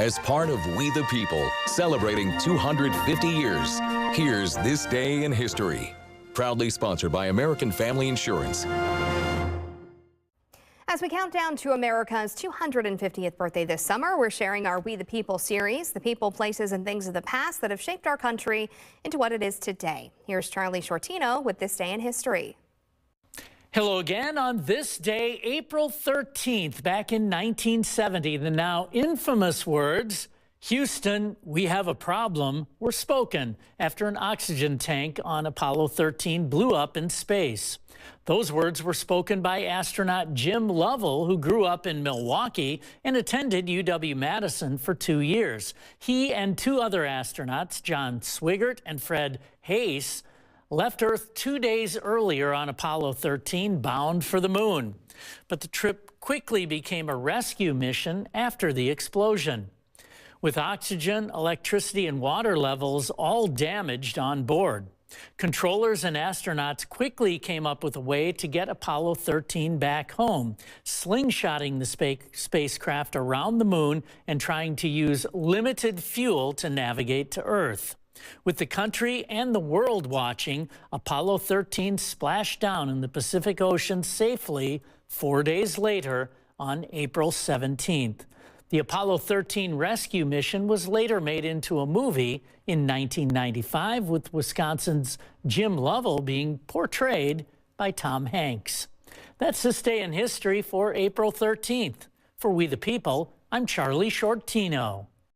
As part of We the People, celebrating 250 years, here's This Day in History. Proudly sponsored by American Family Insurance. As we count down to America's 250th birthday this summer, we're sharing our We the People series, the people, places, and things of the past that have shaped our country into what it is today. Here's Charlie Shortino with This Day in History. Hello again. On this day, April 13th, back in 1970, the now infamous words, "Houston, we have a problem," were spoken after an oxygen tank on Apollo 13 blew up in space. Those words were spoken by astronaut Jim Lovell, who grew up in Milwaukee and attended UW-Madison for 2 years. He and two other astronauts, John Swigert and Fred Haise, left Earth 2 days earlier on Apollo 13, bound for the moon. But the trip quickly became a rescue mission after the explosion, with oxygen, electricity, and water levels all damaged on board. Controllers and astronauts quickly came up with a way to get Apollo 13 back home, slingshotting the spacecraft around the moon and trying to use limited fuel to navigate to Earth. With the country and the world watching, Apollo 13 splashed down in the Pacific Ocean safely 4 days later on April 17th. The Apollo 13 rescue mission was later made into a movie in 1995, with Wisconsin's Jim Lovell being portrayed by Tom Hanks. That's This Day in History for April 13th. For We the People, I'm Charlie Shortino.